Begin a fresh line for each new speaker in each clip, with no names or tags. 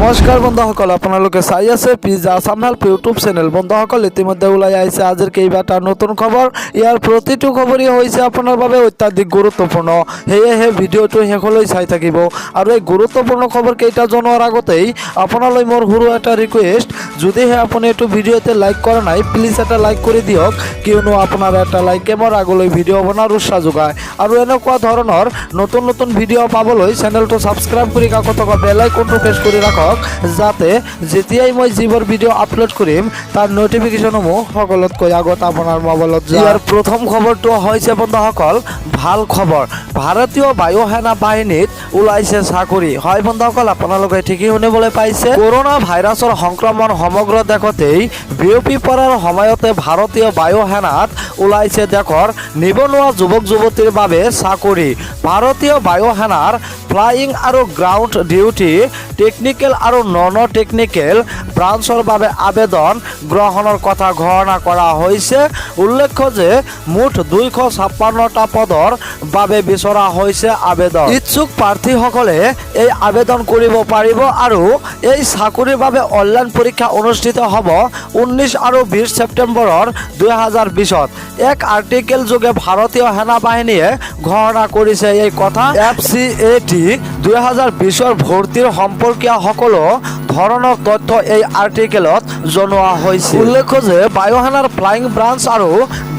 নমস্কাৰ বন্ধুসকল, আপোনালোকে চাই আছে pizza Assam help YouTube channel. বন্ধুসকল, ইতিমধ্যে ওলাই আহিছে আজিৰ কেইবাটা নতুন খবৰ। ইয়াৰ প্ৰতিটো খবৰেই হৈছে আপোনাৰ বাবে অত্যাধিক গুৰুত্বপূৰ্ণ, সেয়েহে ভিডিঅ'টো শেষলৈ চাই থাকিব। আৰু এই গুৰুত্বপূৰ্ণ খবৰকেইটা জনোৱাৰ আগতেই আপোনালৈ মোৰ সৰু এটা ৰিকুৱেষ্ট, যদিহে আপুনি এইটো ভিডিঅ'তে লাইক কৰা নাই প্লিজ এটা লাইক কৰি দিয়ক, কিয়নো আপোনাৰ এটা লাইকে মোৰ আগলৈ ভিডিঅ' বনোৱাৰ উৎসাহ যোগায়। আৰু এনেকুৱা ধৰণৰ নতুন নতুন ভিডিঅ' পাবলৈ চেনেলটো ছাবস্ক্ৰাইব কৰি কাষত থকা বেল আইকনটো প্ৰেছ কৰি ৰাখক, যাতে যেতিয়াই মই যিবোৰ ভিডিঅ' আপলোড কৰিম তাৰ নটিফিকেশ্যনসমূহ সকলোতকৈ আগত আপোনাৰ মোবাইলত যায়। ইয়াৰ প্ৰথম খবৰটো হৈছে বন্ধুসকল ভাল খবৰ, ভাৰতীয় বায়ু সেনা বাহিনীত ওলাইছে চাকৰি। হয় বন্ধুসকল, আপোনালোকে ঠিকেই শুনিবলৈ পাইছে। কৰোনা ভাইৰাছৰ সংক্ৰমণ সমগ্ৰ দেশতেই বিয়পি পৰাৰ সময়তে ভাৰতীয় বায়ু সেনাত ওলাইছে দেশৰ নিবনুৱা যুৱক যুৱতীৰ বাবে চাকৰি। ভাৰতীয় বায়ু সেনাৰ ফ্লাইং আৰু গ্ৰাউণ্ড ডিউটি টেকনিকেল আৰু নন টেকনিকেল ব্ৰাঞ্চৰ বাবে আবেদন গ্ৰহণৰ কথা ঘোষণা কৰা হৈছে। উল্লেখ্য যে মুঠ 256টা পদৰ বাবে বিচৰা হৈছে আবেদন। ইচ্ছুক প্ৰাৰ্থীসকলে এই আবেদন কৰিব পাৰিব আৰু এই চাকৰিৰ বাবে অনলাইন পৰীক্ষা অনুষ্ঠিত হ'ব 19 আৰু 20 ছেপ্টেম্বৰৰ 2020-ত। এক আৰ্টিকেল যোগে ভাৰতীয় সেনা বাহিনীয়ে ঘোষণা কৰিছে এই কথা। FCAT 2020-ৰ ভৰ্তিৰ সম্পৰ্কীয় সকলো ধৰণৰ তথ্য এই আৰ্টিকেলত জনোৱা হৈছে। উল্লেখ্য যে বায়ু সেনাৰ ফ্লাইং ব্ৰাঞ্চ আৰু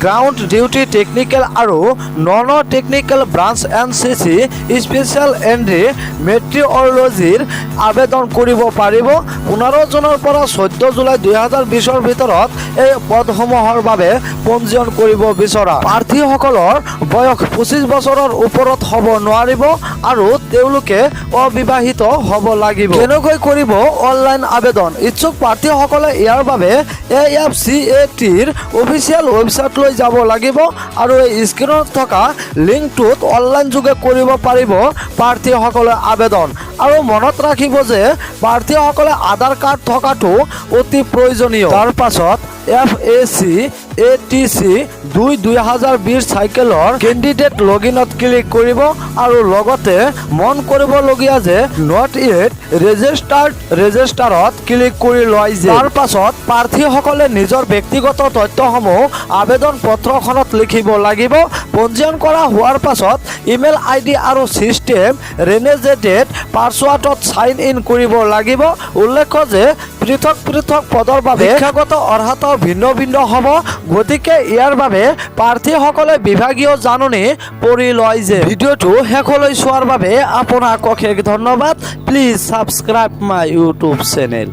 গ্ৰাউণ্ড ডিউটি টেকনিকেল আৰু non technical branch NCC special entry মেট্ৰিঅলজিৰ আবেদন কৰিব পাৰিব। 15 জুনৰ পৰা 14 জুলাই 2020-ৰ ভিতৰত এই পদসমূহৰ বাবে পঞ্জীয়ন কৰিব বিচৰা প্ৰাৰ্থীসকলৰ বয়স 25 বছৰৰ ওপৰত হ'ব নোৱাৰিব আৰু তেওঁলোকে অবিবাহিত হ'ব লাগিব। কেনেকৈ কৰিব অনলাইন আবেদন? ইচ্ছুক প্ৰাৰ্থীসকলে ইয়াৰ বাবে AFCAT-ৰ অফিচিয়েল ৱেবছাইটলৈ যাব লাগিব আৰু এই স্ক্ৰীনত থকা লিংকটোত অনলাইন যোগে কৰিব পাৰিব প্ৰাৰ্থীসকলে আবেদন। আৰু মনত ৰাখিব যে প্ৰাৰ্থীসকলে আধাৰ কাৰ্ড থকাটো অতি প্ৰয়োজনীয়। তাৰ পাছত FACATC 2020 চাইকেলৰ কেণ্ডিডেট লগইনত ক্লিক কৰিব আৰু লগতে মন কৰিবলগীয়া যে নট ইয়েট ৰেজিষ্টাৰত ক্লিক কৰি লয় যে। তাৰ পাছত প্ৰাৰ্থীসকলে নিজৰ ব্যক্তিগত তথ্যসমূহ আবেদন পত্ৰখনত লিখিব লাগিব। পঞ্জীয়ন কৰা হোৱাৰ পাছত ইমেইল ID আৰু চিষ্টেম ৰেনেজেটেড পাছৱাৰ্ডত সাইন ইন কৰিব লাগিব। উল্লেখ্য যে পৃথক পৃথক পদৰ বাবে শিক্ষাগত অৰ্হতাও ভিন্ন ভিন্ন হ'ব, গতিকে ইয়াৰ বাবে প্ৰাৰ্থীসকলে বিভাগীয় জাননী পঢ়ি লয় যে। ভিডিঅ'টো শেষলৈ চোৱাৰ বাবে আপোনাক অশেষ ধন্যবাদ। Please subscribe my YouTube channel.